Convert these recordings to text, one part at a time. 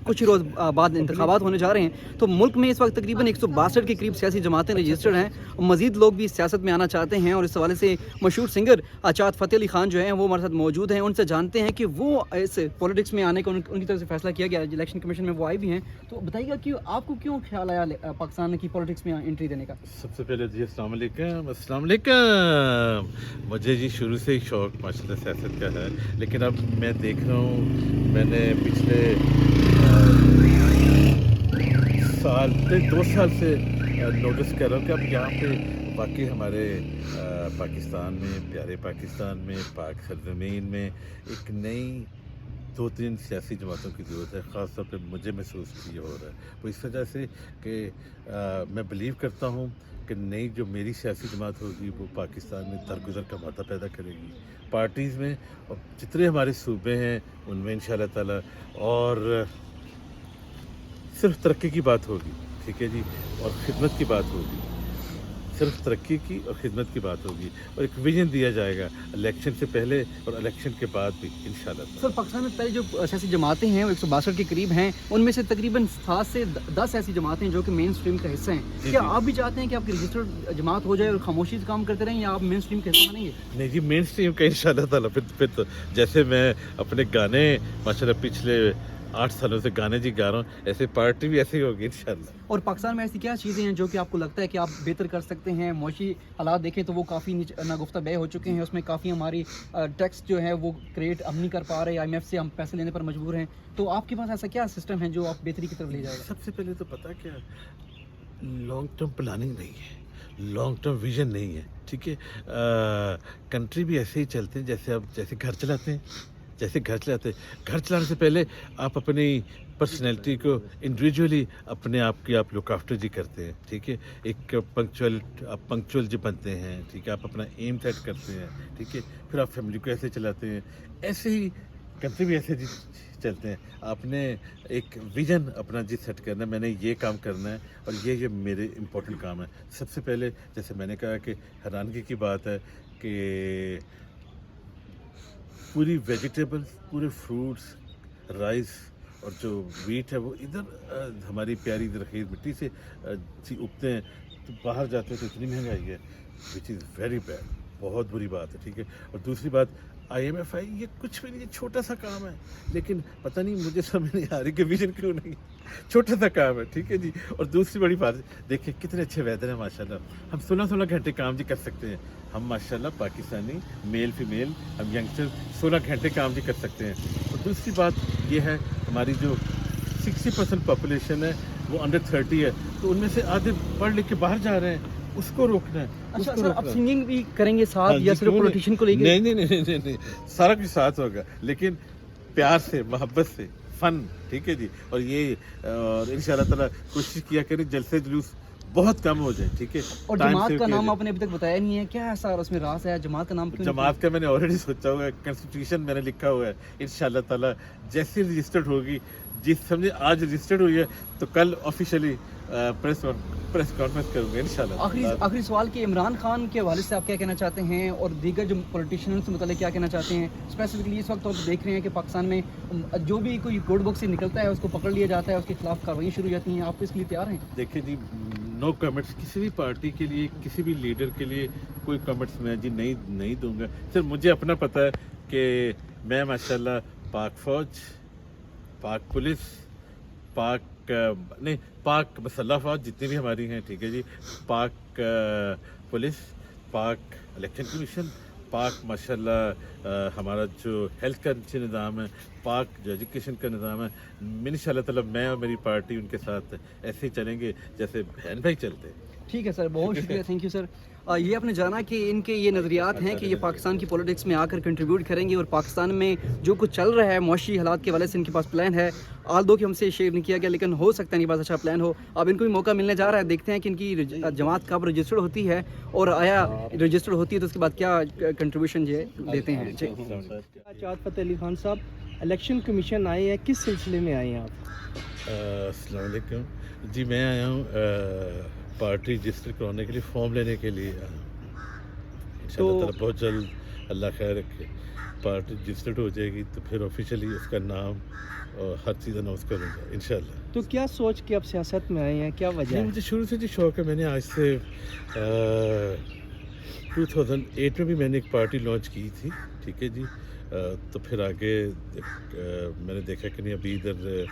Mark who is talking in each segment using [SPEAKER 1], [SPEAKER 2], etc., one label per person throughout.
[SPEAKER 1] कुछ ही रोज़ बाद इंतखाबात होने जा रहे हैं, तो मुल्क में इस वक्त तकरीबन 162 के करीब सियासी जमातें रजिस्टर्ड हैं। मज़ीद लोग भी सियासत में आना चाहते हैं और इस हवाले से मशहूर सिंगर अचात फ़तेह अली खान जो हैं वो हमारे साथ मौजूद हैं। उनसे जानते हैं कि वो इस पॉलिटिक्स में आने का उनकी तरफ से फ़ैसला किया गया, इलेक्शन कमीशन में वो आए भी हैं। तो बताइएगा कि आपको क्यों ख्याल आया पाकिस्तान की पॉलिटिक्स में एंट्री देने का?
[SPEAKER 2] सबसे पहले जी अस्सलाम वालेकुम, अस्सलाम वालेकुम। मुझे जी शुरू से ही शौक़ माशाल्लाह सियासत का है, लेकिन अब मैं देख रहा हूँ, मैंने पिछले साल 2 साल से नोटिस कर रहा हूँ कि अब यहाँ पे वाकई हमारे पाकिस्तान में, प्यारे पाकिस्तान में, पाक सरज़मीन में एक नई 2-3 सियासी जमातों की ज़रूरत है। ख़ास तौर पे मुझे महसूस ये हो रहा है वो इस वजह से कि मैं बिलीव करता हूँ कि नई जो मेरी सियासी जमात होगी वो पाकिस्तान में दरगुजर का मादा पैदा करेगी पार्टीज़ में, और जितने हमारे सूबे हैं उनमें इंशाअल्लाह ताला, और सिर्फ तरक्की की बात होगी, ठीक है जी, और ख़िदमत की बात होगी, सिर्फ तरक्की की और ख़िदमत की बात होगी, और एक विजन दिया जाएगा इलेक्शन से पहले और इलेक्शन के बाद भी इंशाल्लाह।
[SPEAKER 1] सर, पाकिस्तान में पहले जो सियासी जमातें हैं वो 162 के करीब हैं, उनमें से तकरीबन 7 से 10 ऐसी जमातें हैं जो कि मेन स्ट्रीम का हिस्सा हैं। क्या आप भी चाहते हैं कि आपकी रजिस्टर्ड जमात हो जाए और खामोशी से काम करते रहें, या आप मेन स्ट्रीम का हिस्सा बनेंगे?
[SPEAKER 2] नहीं जी, मेन स्ट्रीम का इंशाल्लाह ताला फिर तो जैसे मैं अपने गाने माशाल्लाह पिछले 8 सालों से गाने जी गा रहा हूँ, ऐसे पार्टी भी ऐसे ही होगी इंशाल्लाह।
[SPEAKER 1] और पाकिस्तान में ऐसी क्या चीज़ें हैं जो कि आपको लगता है कि आप बेहतर कर सकते हैं? मौशी हालात देखें तो वो काफ़ी नागुफ्ता बह हो चुके हैं, उसमें काफ़ी हमारी टैक्स जो है वो क्रिएट हम नहीं कर पा रहे, IMF से हम पैसे लेने पर मजबूर हैं। तो आपके पास ऐसा क्या सिस्टम है जो आप बेहतरी की तरफ ले जाएगा?
[SPEAKER 2] सबसे पहले तो पता क्या, लॉन्ग टर्म प्लानिंग नहीं है, लॉन्ग टर्म विजन नहीं है, ठीक है। कंट्री भी ऐसे ही चलते हैं जैसे आप घर चलाते हैं, घर चलाने से पहले आप अपनी पर्सनैलिटी को इंडिविजुअली अपने आप की आप लुक आफ्टर जी करते हैं, ठीक है। एक पंक्चुअल जी बनते हैं, ठीक है, आप अपना एम सेट करते हैं, ठीक है, फिर आप फैमिली को ऐसे चलाते हैं, ऐसे ही कंट्री भी ऐसे जी चलते हैं। आपने एक विजन अपना जी सेट करना है, मैंने ये काम करना है और ये मेरे इम्पोर्टेंट काम है। सबसे पहले जैसे मैंने कहा कि हैरानगी की बात है कि पूरी वेजिटेबल्स, पूरे फ्रूट्स, राइस और जो वीट है वो इधर हमारी प्यारी ज़रख़ीज़ मिट्टी से उगते हैं, तो बाहर जाते हैं तो इतनी महंगाई है, विच इज़ वेरी बैड, बहुत बुरी बात है, ठीक है। और दूसरी बात, IMF ये कुछ भी नहीं, छोटा सा काम है, लेकिन पता नहीं मुझे समझ नहीं आ रही कि विजन क्यों नहीं, छोटा सा काम है, ठीक है जी। और दूसरी बड़ी बात, देखिए कितने अच्छे वेदर है माशाल्लाह, हम 16 घंटे काम जी कर सकते हैं, हम माशाल्लाह पाकिस्तानी मेल फीमेल हम यंगस्टर 16 घंटे काम भी कर सकते हैं। और दूसरी बात ये है, हमारी जो 60% पॉपुलेशन है वो अंडर 30 है, तो उनमें से आधे पढ़ लिख के बाहर जा रहे हैं, उसको रोकना है।
[SPEAKER 1] अच्छा सर, आप सिंगिंग भी करेंगे साथ या सिर्फ पॉलिटिशियन को लेके?
[SPEAKER 2] नहीं, सारा कुछ साथ होगा, लेकिन प्यार से, मोहब्बत से, फन, ठीक है जी। और ये इंशाल्लाह ताला कोशिश किया करें जलसे जुलूस बहुत कम हो जाए, ठीक है।
[SPEAKER 1] और जमात का नाम आपने अभी तक बताया नहीं है, क्या है सर उसमें राज है? जमात का नाम क्यों?
[SPEAKER 2] जमात का मैंने ऑलरेडी सोचा हुआ है, कॉन्स्टिट्यूशन मैंने लिखा हुआ है, इंशाल्लाह ताला जैसे रजिस्टर्ड होगी, जिस समझे आज रजिस्टर्ड हुई है तो कल ऑफिशियली प्रेस कॉन्फ्रेंस करूँगा इंशाल्लाह।
[SPEAKER 1] आखिरी सवाल कि इमरान खान के हवाले से आप क्या कहना चाहते हैं, और दीगर जो पॉलिटिशियन से मतलब क्या कहना चाहते हैं? स्पेसिफिकली इस वक्त तो आप देख रहे हैं कि पाकिस्तान में जो भी कोई कोड बुक से निकलता है उसको पकड़ लिया जाता है, उसके खिलाफ कार्रवाई शुरू हो जाती हैं। आप इसके लिए तैयार हैं?
[SPEAKER 2] देखिए जी, नो कमेंट्स, किसी भी पार्टी के लिए, किसी भी लीडर के लिए कोई कमेंट्स मैं जी नहीं दूंगा। सिर्फ मुझे अपना पता है कि मैं माशाल्लाह पाक फ़ौज, पाक पुलिस, पाक मसल्ह फ़ौज जितनी भी हमारी हैं, ठीक है जी, पाक पुलिस, पाक इलेक्शन कमीशन, पाक माशाल्लाह हमारा जो हेल्थ का निज़ाम है, पाक जो एजुकेशन का निज़ाम है, इंशाल्लाह ताला मैं और मेरी पार्टी उनके साथ ऐसे ही चलेंगे जैसे बहन भाई चलते हैं।
[SPEAKER 1] ठीक है सर, बहुत शुक्रिया, थैंक यू सर। ये आपने जाना कि इनके ये नज़रियात हैं कि ये पाकिस्तान की पॉलिटिक्स में आकर कंट्रीब्यूट करेंगे, और पाकिस्तान में जो कुछ चल रहा है मौशी हालात के हवाले से इनके पास प्लान है, आल दो कि हमसे शेयर नहीं किया गया, लेकिन हो सकता है इनके पास अच्छा प्लान हो। अब इनको भी मौका मिलने जा रहा है, देखते हैं कि इनकी जमात कब रजिस्टर्ड होती है, और आया रजिस्टर्ड होती है तो उसके बाद क्या कंट्रीब्यूशन जो देते हैं।
[SPEAKER 3] अचात फ़तेह अली खान साहब, इलेक्शन कमीशन आए हैं, किस सिलसिले में आए हैं आप?
[SPEAKER 2] अस्सलाम वालेकुम जी, मैं आया हूँ पार्टी रजिस्टर करवाने के लिए, फॉर्म लेने के लिए आया हूँ। इंशाल्लाह ताला बहुत जल्द अल्लाह खैर रखे पार्टी रजिस्टर्ड हो जाएगी तो फिर ऑफिशियली उसका नाम اور ہر چیز اناؤنس کروں گا انشاءاللہ.
[SPEAKER 3] تو کیا سوچ کے اب سیاست میں آئے ہیں, کیا وجہ
[SPEAKER 2] نہیں,
[SPEAKER 3] ہے؟
[SPEAKER 2] مجھے شروع سے جی شوق ہے. میں نے آج سے 2008 میں بھی میں نے ایک پارٹی لانچ کی تھی, ٹھیک ہے جی. تو پھر آگے میں نے دیکھا کہ نہیں ابھی ادھر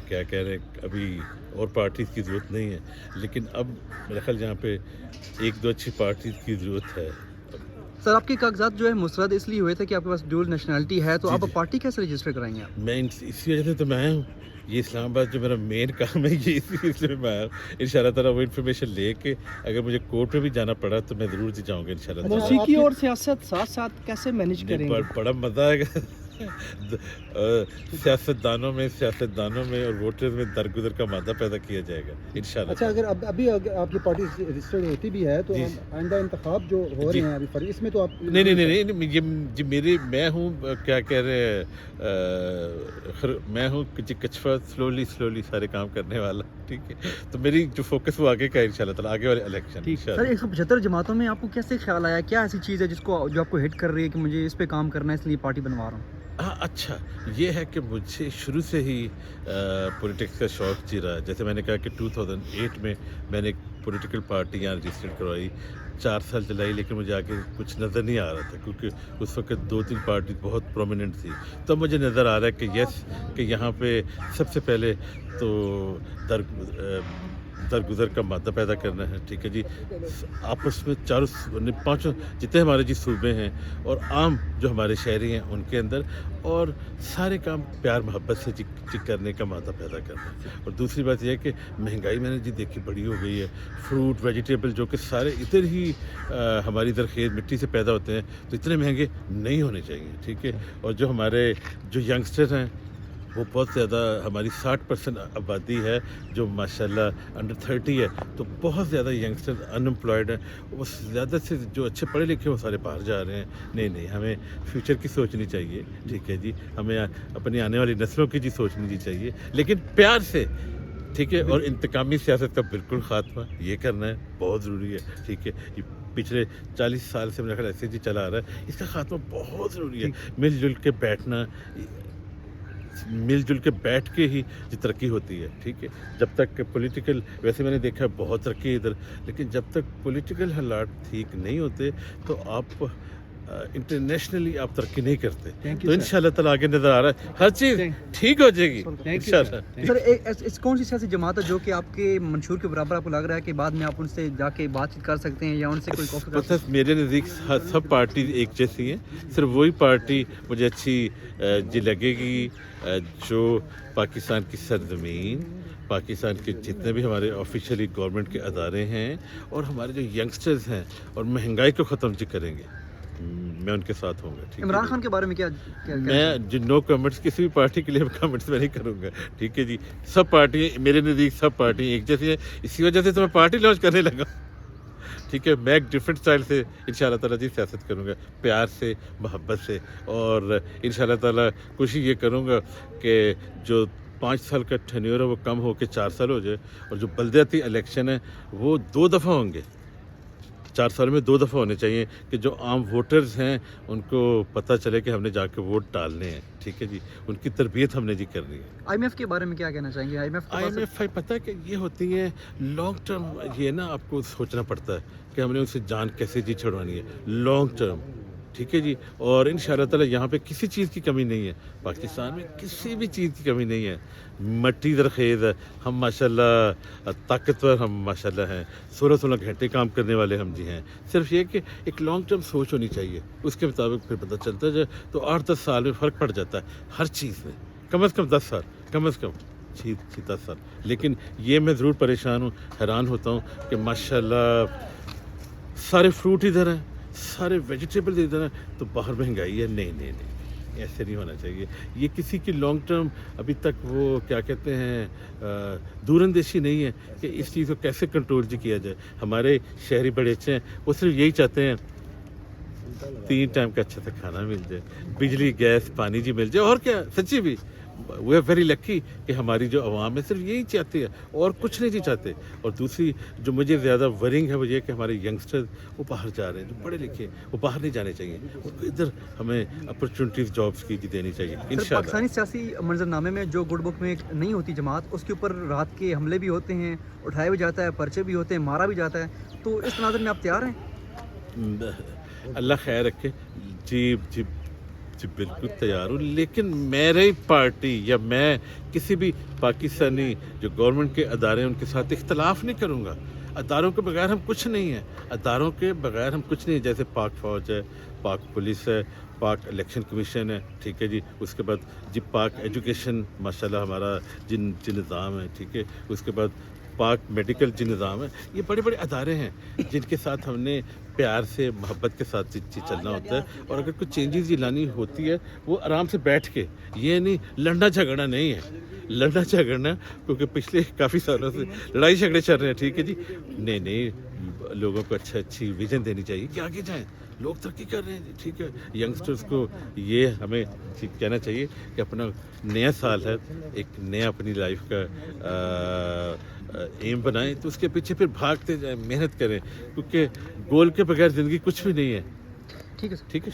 [SPEAKER 2] کیا کہہ رہے ہیں, ابھی اور پارٹیز کی ضرورت نہیں ہے, لیکن اب میرا خیال یہاں پہ ایک دو اچھی پارٹیز کی ضرورت ہے.
[SPEAKER 1] سر آپ کے کاغذات جو ہے مسترد اس لیے ہوئے تھے کہ آپ کے پاس ڈیول نیشنلٹی ہے, تو
[SPEAKER 2] جی
[SPEAKER 1] آپ
[SPEAKER 2] جی.
[SPEAKER 1] پارٹی کیسے رجسٹر کرائیں گے آپ؟
[SPEAKER 2] میں اسی وجہ سے تو میں آیا ہوں. یہ اسلام آباد جو میرا مین کام ہے یہ اس لیے میں آیا ہوں. ان شاء اللہ تعالیٰ وہ انفارمیشن لے کے اگر مجھے کورٹ میں بھی جانا پڑا تو میں ضرور جی جاؤں گا ان شاء اللہ.
[SPEAKER 3] موسیقی اور سیاست ساتھ ساتھ کیسے مینیج کریں گے؟
[SPEAKER 2] بڑا مزہ آئے گا. سیاستدانوں میں اور ووٹرز میں درگزر کا مادہ پیدا کیا جائے گا انشاءاللہ.
[SPEAKER 4] اچھا, اگر ابھی آپ کی پارٹی رجسٹرڈ ہوتی بھی ہے تو
[SPEAKER 2] جی.
[SPEAKER 4] آئندہ انتخاب جو ہو رہے ہیں ابھی فری, اس میں تو آپ
[SPEAKER 2] نہیں, یہ جی میں ہوں کیا کہہ رہے ہیں, میں ہوں جی کچھوا سلولی سارے کام کرنے والا, ٹھیک ہے. تو میری جو فوکس وہ آگے کا ہے انشاءاللہ تعالیٰ, آگے والے الیکشن.
[SPEAKER 1] سر 175 جماعتوں میں آپ کو کیسے خیال آیا, کیا ایسی چیز ہے جو آپ کو ہٹ کر رہی ہے کہ مجھے اس پہ کام کرنا ہے اس لیے پارٹی بنوا رہا ہوں؟
[SPEAKER 2] ہاں, اچھا یہ ہے کہ مجھے شروع سے ہی پولیٹکس کا شوق جی رہا. جیسے میں نے کہا کہ 2008 میں نے ایک پولیٹیکل پارٹی یہاں رجسٹر کروائی, 4 سال چلائی, لیکن مجھے آگے کچھ نظر نہیں آ رہا تھا کیونکہ اس وقت 2-3 پارٹی بہت پرومیننٹ تھی. تب مجھے نظر آ رہا ہے کہ یس کہ یہاں پہ سب سے پہلے تو درگزر کا مادہ پیدا کرنا ہے, ٹھیک ہے جی. آپس میں 5 جتنے ہمارے جی صوبے ہیں اور عام جو ہمارے شہری ہیں ان کے اندر, اور سارے کام پیار محبت سے جی کرنے کا مادہ پیدا کرنا ہے. اور دوسری بات یہ ہے کہ مہنگائی میں نے جی دیکھی بڑی ہو گئی ہے. فروٹ ویجیٹیبل جو کہ سارے ادھر ہی ہماری زرخیز مٹی سے پیدا ہوتے ہیں تو اتنے مہنگے نہیں ہونے چاہیے, ٹھیک ہے. اور جو ہمارے جو ینگسٹر ہیں وہ بہت زیادہ, ہماری 60% آبادی ہے جو ماشاءاللہ انڈر 30 ہے, تو بہت زیادہ ینگسٹر ان امپلائڈ ہیں. وہ زیادہ سے جو اچھے پڑھے لکھے وہ سارے باہر جا رہے ہیں. نہیں, ہمیں فیوچر کی سوچنی چاہیے, ٹھیک ہے جی. ہمیں اپنی آنے والی نسلوں کی جی سوچنی جی چاہیے, لیکن پیار سے, ٹھیک ہے. اور انتقامی سیاست کا بالکل خاتمہ یہ کرنا ہے, بہت ضروری ہے, ٹھیک ہے. یہ پچھلے 40 سال سے میرا خیال ایسے جی چلا آ رہا ہے, اس کا خاتمہ بہت ضروری ہے. مل جل کے بیٹھنا, مل جل کے بیٹھ کے ہی جو ترقی ہوتی ہے, ٹھیک ہے. جب تک پولیٹیکل, ویسے میں نے دیکھا بہت ترقی ہے ادھر, لیکن جب تک پولیٹیکل حالات ٹھیک نہیں ہوتے تو آپ انٹرنیشنلی آپ ترقی نہیں کرتے. تو انشاءاللہ تعالیٰ آگے نظر آ رہا ہے ہر چیز ٹھیک ہو جائے گی انشاءاللہ.
[SPEAKER 1] سر کون سی سیاسی جماعت ہے جو کہ آپ کے منشور کے برابر آپ کو لگ رہا ہے کہ بعد میں آپ ان سے جا کے بات چیت کر سکتے ہیں یا ان سے کوئی کافی کر سکتے ہیں؟
[SPEAKER 2] میرے نزدیک سب پارٹی ایک جیسی ہیں, صرف وہی پارٹی مجھے اچھی جی لگے گی جو پاکستان کی سرزمین, پاکستان کے جتنے بھی ہمارے آفیشیلی گورنمنٹ کے ادارے ہیں اور ہمارے جو ینگسٹرز ہیں اور مہنگائی کو ختم جی کریں گے, میں ان کے ساتھ ہوں گا.
[SPEAKER 1] عمران خان کے بارے میں کیا
[SPEAKER 2] میں جو نو کمنٹس, کسی بھی پارٹی کے لیے کمنٹس میں نہیں کروں گا, ٹھیک ہے جی. سب پارٹی میرے نزدیک سب پارٹی ایک جیسی ہے, اسی وجہ سے تو میں پارٹی لانچ کرنے لگا, ٹھیک ہے. میں ایک ڈفرینٹ اسٹائل سے انشاءاللہ تعالیٰ جی سیاست کروں گا, پیار سے, محبت سے, اور انشاءاللہ تعالیٰ کوشش یہ کروں گا کہ جو 5 سال کا ٹینیور ہے وہ کم ہو کے 4 سال ہو جائے, اور جو بلدیاتی الیکشن ہے وہ 2 دفعہ ہوں گے. 4 سال میں 2 دفعہ ہونے چاہیے کہ جو عام ووٹرز ہیں ان کو پتہ چلے کہ ہم نے جا کے ووٹ ڈالنے ہیں, ٹھیک ہے جی. ان کی تربیت ہم نے جی کرنی ہے.
[SPEAKER 1] IMF کے بارے میں کیا کہنا چاہیں گے؟
[SPEAKER 2] IMF پتہ ہے کہ یہ ہوتی ہیں لانگ ٹرم, یہ نا آپ کو سوچنا پڑتا ہے کہ ہم نے ان سے جان کیسے جی چھڑوانی ہے لانگ ٹرم, ٹھیک ہے جی. اور انشاءاللہ تعالیٰ یہاں پہ کسی چیز کی کمی نہیں ہے, پاکستان میں کسی بھی چیز کی کمی نہیں ہے. مٹی زرخیز ہے, ہم ماشاءاللہ طاقتور, ہم ماشاءاللہ ہیں, 16 گھنٹے کام کرنے والے ہم جی ہیں. صرف یہ کہ ایک لانگ ٹرم سوچ ہونی چاہیے, اس کے مطابق پھر پتہ چلتا ہے تو 8-10 سال میں فرق پڑ جاتا ہے ہر چیز میں, کم از کم 10 سال, کم از کم 10 سال. لیکن یہ میں ضرور پریشان ہوں, حیران ہوتا ہوں کہ ماشاءاللہ سارے فروٹ ادھر ہیں, سارے ویجیٹیبل ادھر ہیں, تو باہر مہنگائی ہے. نہیں, ایسے نہیں ہونا چاہیے. یہ کسی کی لانگ ٹرم ابھی تک وہ کیا کہتے ہیں دور اندیشی نہیں ہے کہ اس چیز کو کیسے کنٹرول جی کیا جائے. ہمارے شہری بڑے اچھے ہیں, وہ صرف یہی چاہتے ہیں 3 ٹائم کا اچھا سا کھانا مل جائے, بجلی گیس پانی جی مل جائے, اور کیا, سچی بھی वी आर वेरी लकी कि हमारी जो आवाम है सिर्फ यही चाहती है और कुछ नहीं जी चाहते। और दूसरी जो मुझे ज़्यादा वरिंग है वो ये कि हमारे यंगस्टर्स वो बाहर जा रहे हैं, जो पढ़े लिखे वो बाहर नहीं जाने चाहिए, उनको इधर हमें अपॉर्चुनिटीज़ जॉब्स की देनी चाहिए
[SPEAKER 1] सर,
[SPEAKER 2] इंशाल्लाह।
[SPEAKER 1] पाकिस्तानी सियासी मंजरनामे में जो गुड बुक में एक नहीं होती जमात, उसके ऊपर रात के हमले भी होते हैं, उठाया भी जाता है, पर्चे भी होते हैं, मारा भी जाता है, तो इस तनाज़ुर में आप तैयार हैं?
[SPEAKER 2] अल्लाह खैर रखे। जी जी जी बिल्कुल तैयार हूँ, लेकिन मेरी पार्टी या मैं किसी भी पाकिस्तानी जो गवर्नमेंट के अदारे हैं उनके साथ इख्तलाफ नहीं करूँगा। अदारों के बगैर हम कुछ नहीं हैं, अदारों के बगैर हम कुछ नहीं हैं। जैसे पाक फ़ौज है, पाक पुलिस है, पाक इलेक्शन कमीशन है, ठीक है जी, उसके बाद जी पाक एजुकेशन माशाल्लाह हमारा जिन निज़ाम है, ठीक है, उसके बाद पाक मेडिकल जो निज़ाम है, ये बड़े बड़े अदारे हैं जिनके साथ हमने प्यार से मोहब्बत के साथ चलना होता है। और अगर कुछ चेंजेस ये लानी होती है वो आराम से बैठ के, ये नहीं लड़ना झगड़ना नहीं है, लड़ना झगड़ना क्योंकि पिछले काफ़ी सालों से लड़ाई झगड़े चल रहे हैं, ठीक है जी, नहीं लोगों को अच्छी विजन देनी चाहिए कि आगे जाएं, लोग तरक्की कर रहे हैं जी, ठीक है। यंगस्टर्स को ये हमें कहना चाहिए कि अपना नया साल है, एक नया अपनी लाइफ का एम बनाएं, तो उसके पीछे फिर भागते जाएं, मेहनत करें, क्योंकि गोल के बगैर ज़िंदगी कुछ भी नहीं है।
[SPEAKER 1] ठीक है सर।
[SPEAKER 2] ठीक है।